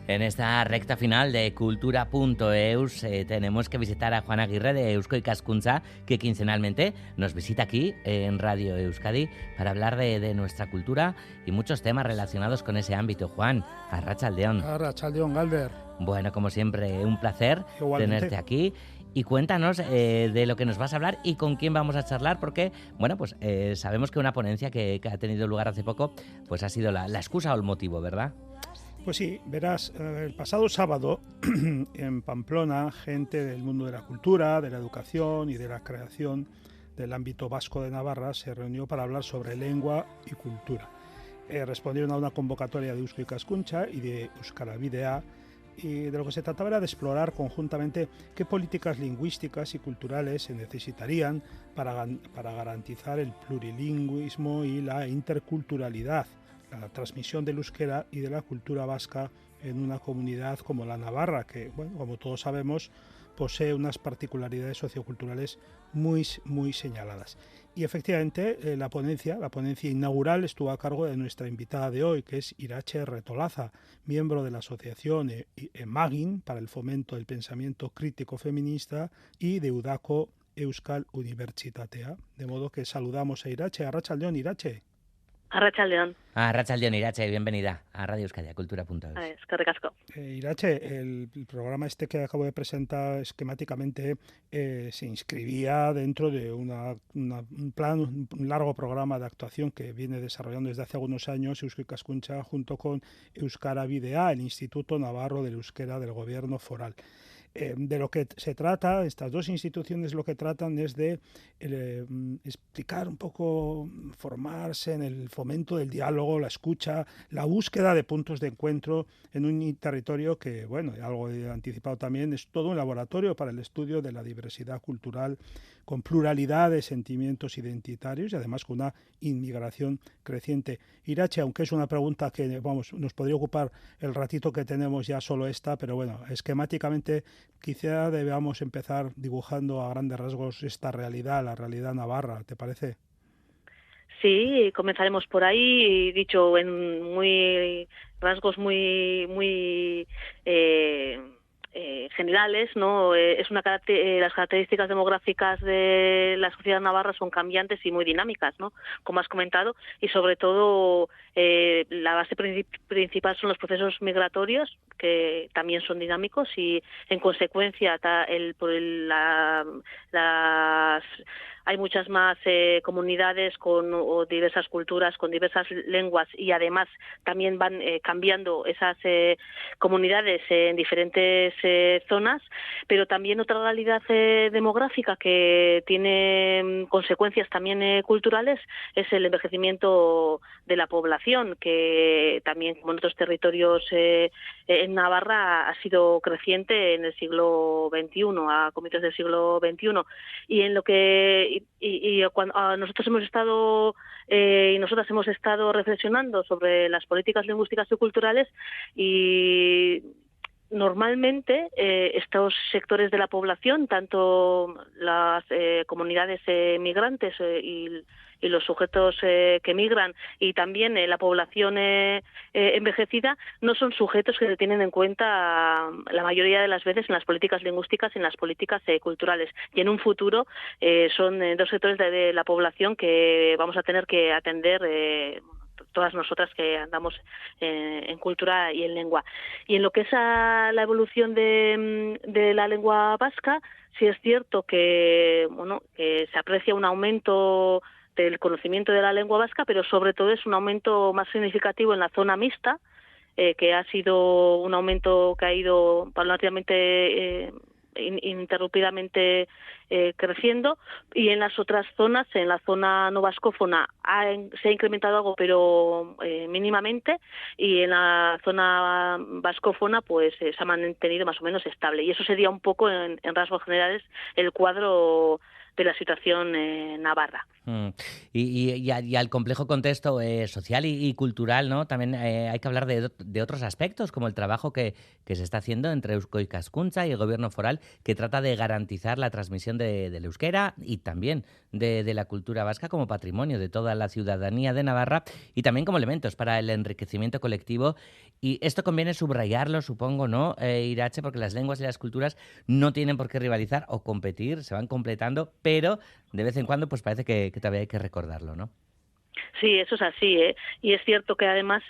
En esta recta final de Cultura.eus tenemos que visitar a Juan Aguirre de Eusko Ikaskuntza, que quincenalmente nos visita aquí en Radio Euskadi para hablar de nuestra cultura y muchos temas relacionados con ese ámbito. Juan, arratsaldeon. Arratsaldeon, Galder. Bueno, como siempre, un placer tenerte aquí. Y cuéntanos de lo que nos vas a hablar y con quién vamos a charlar, porque, bueno, pues sabemos que una ponencia que ha tenido lugar hace poco, pues ha sido la excusa o el motivo, ¿verdad? Pues sí, verás, el pasado sábado en Pamplona, gente del mundo de la cultura, de la educación y de la creación del ámbito vasco de Navarra se reunió para hablar sobre lengua y cultura. Respondieron a una convocatoria de Eusko Ikaskuntza y de Euskara Bidea, y de lo que se trataba era de explorar conjuntamente qué políticas lingüísticas y culturales se necesitarían para garantizar el plurilingüismo y la interculturalidad, la transmisión del euskera y de la cultura vasca en una comunidad como la Navarra, que, bueno, como todos sabemos, posee unas particularidades socioculturales muy señaladas. Y efectivamente la ponencia inaugural estuvo a cargo de nuestra invitada de hoy, que es Irache Retolaza, miembro de la asociación Emagin para el fomento del pensamiento crítico feminista y de Udako Euskal Unibertsitatea. De modo que saludamos a Irache. Arratsaldeon, Irache. Arratsaldeon. Arratsaldeon, Irache, bienvenida a Radio Euskadi, a Cultura.eus. Eskerrik asko. Irache, el programa que acabo de presentar esquemáticamente se inscribía dentro de un largo programa de actuación que viene desarrollando desde hace algunos años Eusko Ikaskuntza junto con Euskara Bidea, el Instituto Navarro del Euskera del Gobierno Foral. De lo que se trata, estas dos instituciones lo que tratan es de explicar un poco, formarse en el fomento del diálogo, la escucha, la búsqueda de puntos de encuentro en un territorio que, bueno, algo he anticipado también, es todo un laboratorio para el estudio de la diversidad cultural con pluralidad de sentimientos identitarios y además con una inmigración creciente. Irache, aunque es una pregunta que nos podría ocupar el ratito que tenemos ya solo esta, pero bueno, esquemáticamente quizá debamos empezar dibujando a grandes rasgos esta realidad, la realidad navarra, ¿te parece? Sí, comenzaremos por ahí, dicho en rasgos muy generales, ¿no? Es las características demográficas de la sociedad navarra son cambiantes y muy dinámicas, ¿no? Como has comentado, y sobre todo la base principal son los procesos migratorios, que también son dinámicos, y en consecuencia hay muchas más comunidades con diversas culturas, con diversas lenguas, y además también van cambiando esas comunidades en diferentes zonas, pero también otra realidad demográfica que tiene consecuencias también culturales es el envejecimiento de la población, que también, como en otros territorios en Navarra, ha sido creciente en el siglo XXI, a comienzos del siglo XXI, y en lo que cuando nosotros hemos estado y nosotras hemos estado reflexionando sobre las políticas lingüísticas y culturales, y normalmente estos sectores de la población, tanto las comunidades migrantes y los sujetos que migran, y también la población envejecida, no son sujetos que se tienen en cuenta la mayoría de las veces en las políticas lingüísticas y en las políticas culturales. Y en un futuro son dos sectores de la población que vamos a tener que atender todas nosotras que andamos en cultura y en lengua. Y en lo que es la evolución de la lengua vasca, sí es cierto que se aprecia un aumento del conocimiento de la lengua vasca, pero sobre todo es un aumento más significativo en la zona mixta, que ha sido un aumento que ha ido paulatinamente ininterrumpidamente creciendo, y en las otras zonas, en la zona no vascófona, se ha incrementado algo, pero mínimamente, y en la zona vascófona pues se ha mantenido más o menos estable, y eso sería un poco en rasgos generales el cuadro de la situación navarra. Y al complejo contexto social y cultural, ¿no? También hay que hablar de otros aspectos, como el trabajo que se está haciendo entre Eusko Ikaskuntza y el gobierno foral, que trata de garantizar la transmisión del euskera y también de la cultura vasca como patrimonio de toda la ciudadanía de Navarra y también como elementos para el enriquecimiento colectivo. Y esto conviene subrayarlo, supongo, ¿no, Irache? Porque las lenguas y las culturas no tienen por qué rivalizar o competir, se van completando, pero de vez en cuando pues parece que todavía hay que recordarlo, ¿no? Sí, eso es así, ¿eh? Y es cierto que además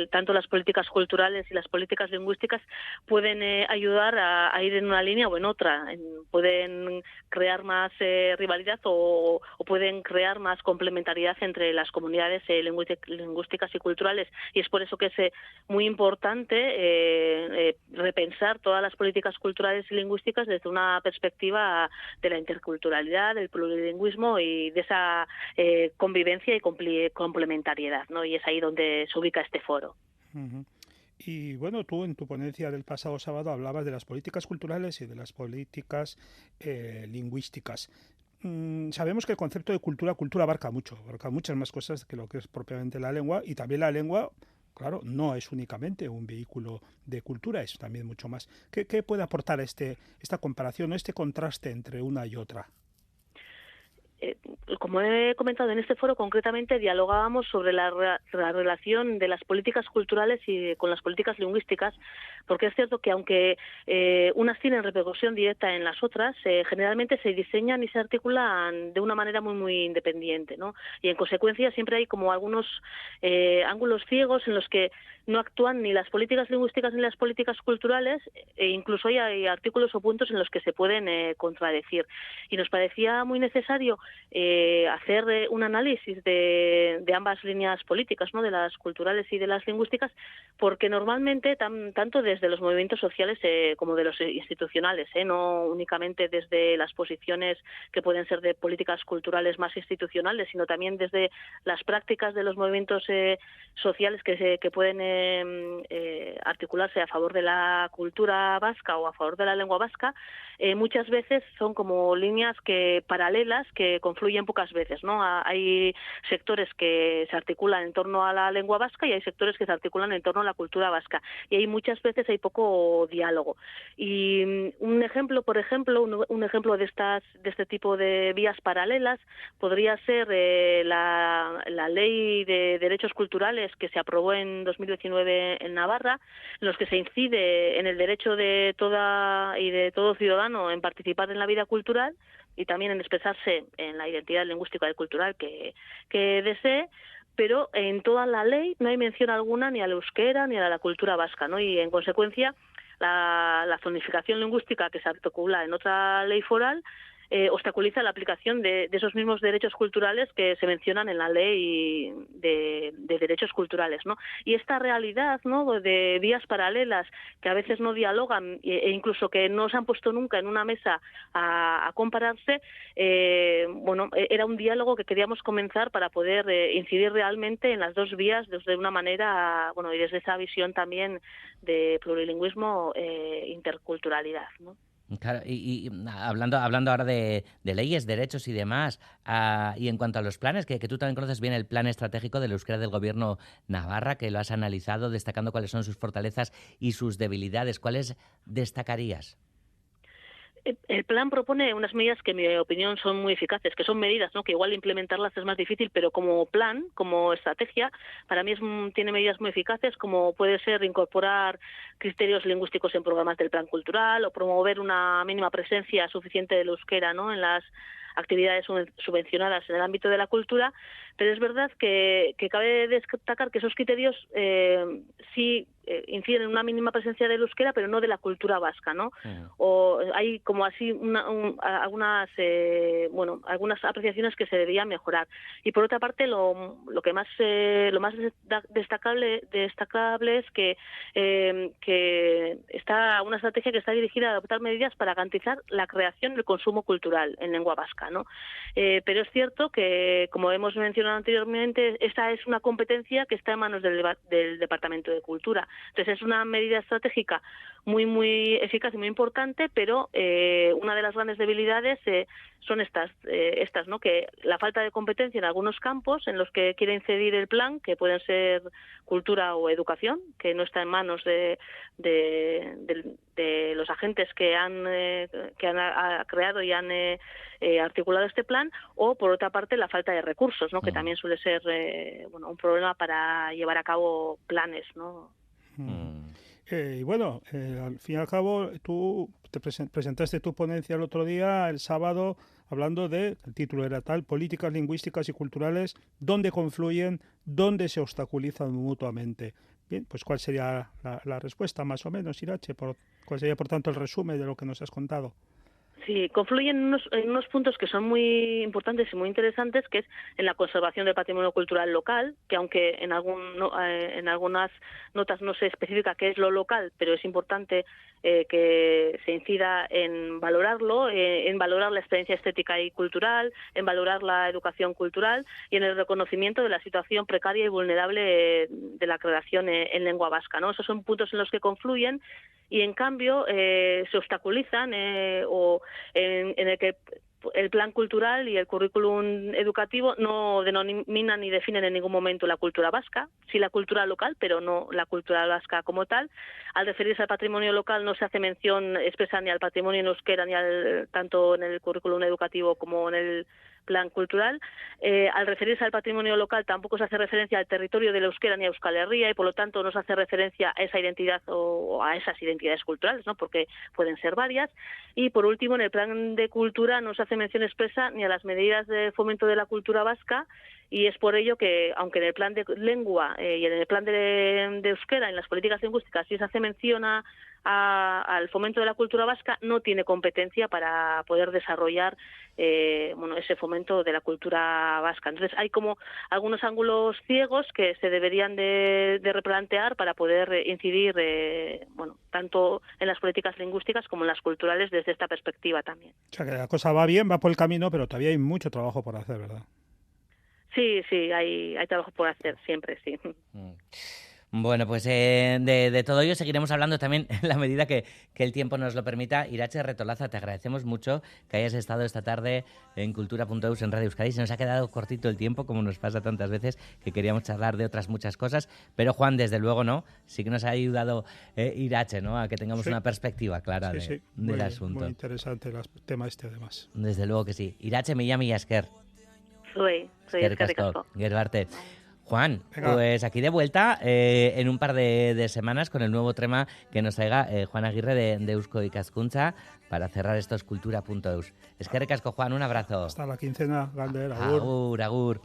tanto las políticas culturales y las políticas lingüísticas pueden ayudar a ir en una línea o en otra. Pueden crear más rivalidad o pueden crear más complementariedad entre las comunidades lingüísticas y culturales. Y es por eso que es muy importante repensar todas las políticas culturales y lingüísticas desde una perspectiva de la interculturalidad, del plurilingüismo y de esa convivencia y complementariedad, ¿no? Y es ahí donde se ubica este foro. Uh-huh. Y bueno, tú en tu ponencia del pasado sábado hablabas de las políticas culturales y de las políticas lingüísticas. Sabemos que el concepto de cultura abarca muchas más cosas que lo que es propiamente la lengua, y también la lengua, claro, no es únicamente un vehículo de cultura, es también mucho más. ¿Qué puede aportar esta comparación, este contraste entre una y otra? Como he comentado en este foro, concretamente dialogábamos sobre la relación de las políticas culturales y con las políticas lingüísticas, porque es cierto que aunque unas tienen repercusión directa en las otras, generalmente se diseñan y se articulan de una manera muy independiente, ¿no? Y en consecuencia siempre hay como algunos ángulos ciegos en los que no actúan ni las políticas lingüísticas ni las políticas culturales, e incluso hay artículos o puntos en los que se pueden contradecir. Y nos parecía muy necesario hacer un análisis de ambas líneas políticas, ¿no? De las culturales y de las lingüísticas, porque normalmente tanto desde los movimientos sociales como de los institucionales, no únicamente desde las posiciones que pueden ser de políticas culturales más institucionales, sino también desde las prácticas de los movimientos sociales que pueden articularse a favor de la cultura vasca o a favor de la lengua vasca, muchas veces son como líneas paralelas que confluyen pocas veces, ¿no? Hay sectores que se articulan en torno a la lengua vasca y hay sectores que se articulan en torno a la cultura vasca, y ahí muchas veces hay poco diálogo. Y un ejemplo de este tipo de vías paralelas podría ser la Ley de Derechos Culturales que se aprobó en 2019 en Navarra, en los que se incide en el derecho de todo ciudadano en participar en la vida cultural y también en expresarse en la identidad lingüística y cultural que desee, pero en toda la ley no hay mención alguna ni al euskera ni a la cultura vasca, ¿no? Y en consecuencia la zonificación lingüística que se articula en otra ley foral obstaculiza la aplicación de esos mismos derechos culturales que se mencionan en la ley de derechos culturales, ¿no? Y esta realidad, ¿no?, de vías paralelas que a veces no dialogan e incluso que no se han puesto nunca en una mesa a compararse, era un diálogo que queríamos comenzar para poder incidir realmente en las dos vías desde una manera, y desde esa visión también de plurilingüismo interculturalidad, ¿no? Claro, y hablando ahora de leyes, derechos y demás, y en cuanto a los planes, que tú también conoces bien el plan estratégico del euskera del gobierno Navarra, que lo has analizado, destacando cuáles son sus fortalezas y sus debilidades, ¿cuáles destacarías? El plan propone unas medidas que, en mi opinión, son muy eficaces, que son medidas, ¿no?, que igual implementarlas es más difícil, pero como plan, como estrategia, para mí tiene medidas muy eficaces, como puede ser incorporar criterios lingüísticos en programas del plan cultural o promover una mínima presencia suficiente del euskera, ¿no?, en las actividades subvencionadas en el ámbito de la cultura, pero es verdad que cabe destacar que esos criterios sí inciden en una mínima presencia del euskera, pero no de la cultura vasca, ¿no? O hay como así algunas apreciaciones que se deberían mejorar. Y por otra parte, lo más destacable es que está una estrategia que está dirigida a adoptar medidas para garantizar la creación y el consumo cultural en lengua vasca, ¿no? Pero es cierto que, como hemos mencionado mencionado anteriormente, esta es una competencia que está en manos del Departamento de Cultura. Entonces es una medida estratégica muy eficaz y muy importante, pero una de las grandes debilidades son estas, ¿no? Que la falta de competencia en algunos campos en los que quiere incidir el plan, que pueden ser cultura o educación, que no está en manos de los agentes que han creado y han articulado este plan, o por otra parte la falta de recursos, ¿no? Que también suele ser un problema para llevar a cabo planes, ¿no? Y bueno, al fin y al cabo, tú te presentaste tu ponencia el otro día, el sábado, hablando el título era tal, políticas lingüísticas y culturales, ¿dónde confluyen, dónde se obstaculizan mutuamente? Bien, pues ¿cuál sería la respuesta, más o menos, Irache? ¿Cuál sería, por tanto, el resumen de lo que nos has contado? Sí, confluyen en unos puntos que son muy importantes y muy interesantes, que es en la conservación del patrimonio cultural local, que aunque en algunas notas no se especifica qué es lo local, pero es importante que se incida en valorarlo, en valorar la experiencia estética y cultural, en valorar la educación cultural y en el reconocimiento de la situación precaria y vulnerable de la creación en lengua vasca, ¿no? Esos son puntos en los que confluyen y en cambio se obstaculizan o en el que el plan cultural y el currículum educativo no denominan ni definen en ningún momento la cultura vasca, sí la cultura local, pero no la cultura vasca como tal. Al referirse al patrimonio local no se hace mención expresa ni al patrimonio en euskera, ni tanto en el currículum educativo como en el plan cultural. Al referirse al patrimonio local tampoco se hace referencia al territorio del euskera ni a Euskal Herria y por lo tanto no se hace referencia a esa identidad o a esas identidades culturales, ¿no? Porque pueden ser varias. Y por último, en el plan de cultura no se hace mención expresa ni a las medidas de fomento de la cultura vasca y es por ello que, aunque en el plan de lengua y en el plan de euskera, en las políticas lingüísticas, sí se hace mención al fomento de la cultura vasca, no tiene competencia para poder desarrollar ese fomento de la cultura vasca. Entonces hay como algunos ángulos ciegos que se deberían de replantear para poder incidir tanto en las políticas lingüísticas como en las culturales desde esta perspectiva también. O sea que la cosa va bien, va por el camino, pero todavía hay mucho trabajo por hacer, ¿verdad? Sí, hay trabajo por hacer, siempre, sí. Bueno, pues de todo ello seguiremos hablando también en la medida que el tiempo nos lo permita. Irache Retolaza, te agradecemos mucho que hayas estado esta tarde en Cultura.eus en Radio Euskadi. Se nos ha quedado cortito el tiempo, como nos pasa tantas veces, que queríamos charlar de otras muchas cosas. Pero Juan, desde luego, ¿no? Sí que nos ha ayudado Irache, ¿no? A que tengamos una perspectiva clara del asunto. Muy interesante el tema este, además. Desde luego que sí. Irache, Milla Esker. Soy Eskerrik asko. Gero arte. Juan, pues aquí de vuelta en un par de semanas con el nuevo tema que nos traiga Juan Aguirre de Eusko Ikaskuntza para cerrar estos Cultura.eus. Eskerrik asko, Juan, un abrazo. Hasta la quincena, Galder, agur. Agur.